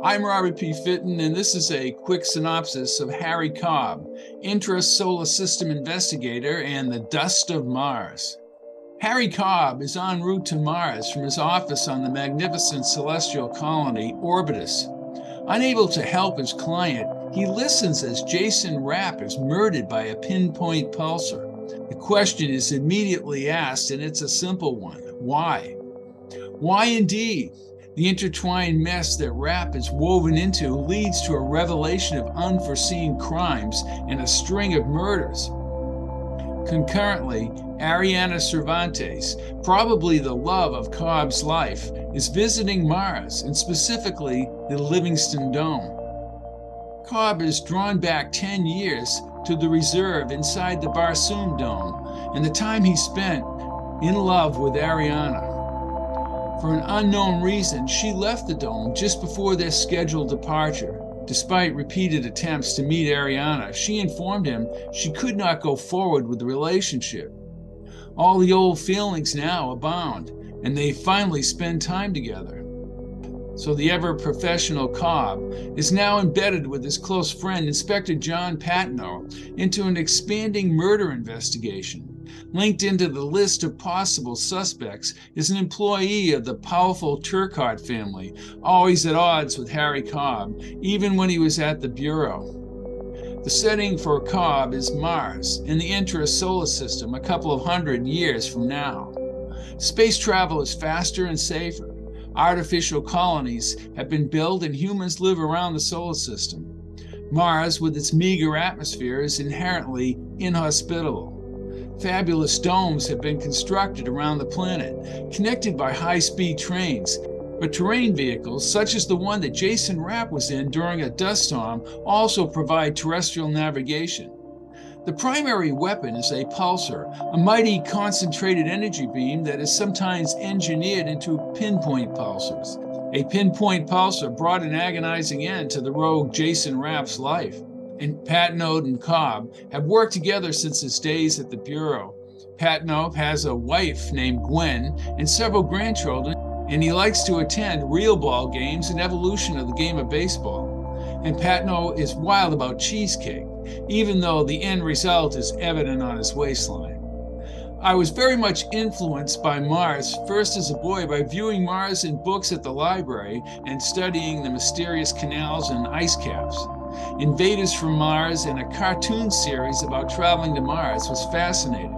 I'm Robert P. Fitton, and this is a quick synopsis of Harry Cobb, Intra Solar System Investigator and the Dust of Mars. Harry Cobb is en route to Mars from his office on the magnificent celestial colony Orbitus. Unable to help his client, he listens as Jason Rapp is murdered by a pinpoint pulsar. The question is immediately asked, and it's a simple one. Why? Why indeed? The intertwined mess that Rapp is woven into leads to a revelation of unforeseen crimes and a string of murders. Concurrently, Ariana Cervantes, probably the love of Cobb's life, is visiting Mars, and specifically the Livingston Dome. Cobb is drawn back 10 years to the reserve inside the Barsoom Dome and the time he spent in love with Ariana. For an unknown reason, she left the dome just before their scheduled departure. Despite repeated attempts to meet Ariana, she informed him she could not go forward with the relationship. All the old feelings now abound, and they finally spend time together. So the ever-professional Cobb is now embedded with his close friend, Inspector John Patno, into an expanding murder investigation. Linked into the list of possible suspects is an employee of the powerful Turcotte family, always at odds with Harry Cobb, even when he was at the Bureau. The setting for Cobb is Mars in the Intra solar system a couple of hundred years from now. Space travel is faster and safer. Artificial colonies have been built and humans live around the solar system. Mars, with its meager atmosphere, is inherently inhospitable. Fabulous domes have been constructed around the planet, connected by high-speed trains, but terrain vehicles, such as the one that Jason Rapp was in during a dust storm, also provide terrestrial navigation. The primary weapon is a pulsar, a mighty concentrated energy beam that is sometimes engineered into pinpoint pulsars. A pinpoint pulsar brought an agonizing end to the rogue Jason Rapp's life. And Patno and Cobb have worked together since his days at the Bureau. Patno has a wife named Gwen and several grandchildren, and he likes to attend real ball games and evolution of the game of baseball. And Patno is wild about cheesecake, even though the end result is evident on his waistline. I was very much influenced by Mars, first as a boy by viewing Mars in books at the library and studying the mysterious canals and ice caps. Invaders from Mars and a cartoon series about traveling to Mars was fascinating.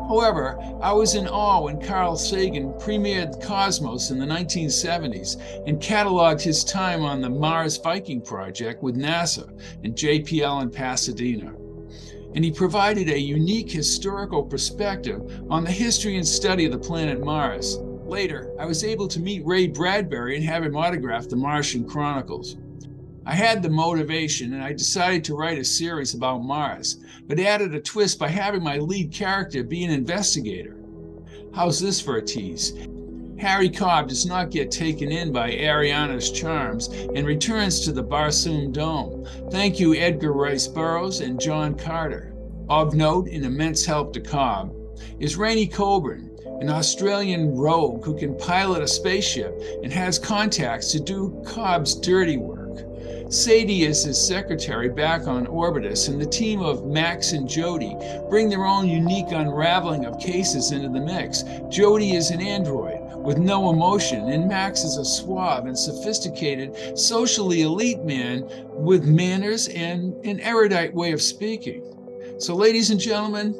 However, I was in awe when Carl Sagan premiered Cosmos in the 1970s and cataloged his time on the Mars Viking project with NASA and JPL in Pasadena. And he provided a unique historical perspective on the history and study of the planet Mars. Later, I was able to meet Ray Bradbury and have him autograph the Martian Chronicles. I had the motivation, and I decided to write a series about Mars, but added a twist by having my lead character be an investigator. How's this for a tease? Harry Cobb does not get taken in by Ariana's charms and returns to the Barsoom Dome. Thank you, Edgar Rice Burroughs and John Carter. Of note and immense help to Cobb is Rainey Coburn, an Australian rogue who can pilot a spaceship and has contacts to do Cobb's dirty work. Sadie is his secretary back on Orbitus, and the team of Max and Jody bring their own unique unraveling of cases into the mix. Jody is an android with no emotion, and Max is a suave and sophisticated, socially elite man with manners and an erudite way of speaking. So, ladies and gentlemen,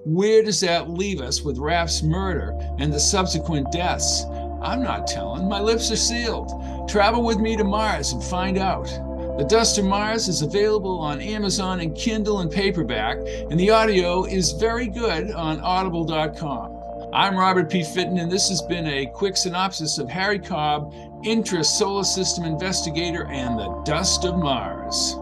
where does that leave us with Rapp's murder and the subsequent deaths? I'm not telling. My lips are sealed. Travel with me to Mars and find out. The Dust of Mars is available on Amazon and Kindle and paperback, and the audio is very good on audible.com. I'm Robert P. Fitton, and this has been a quick synopsis of Harry Cobb, Intra Solar System Investigator and the Dust of Mars.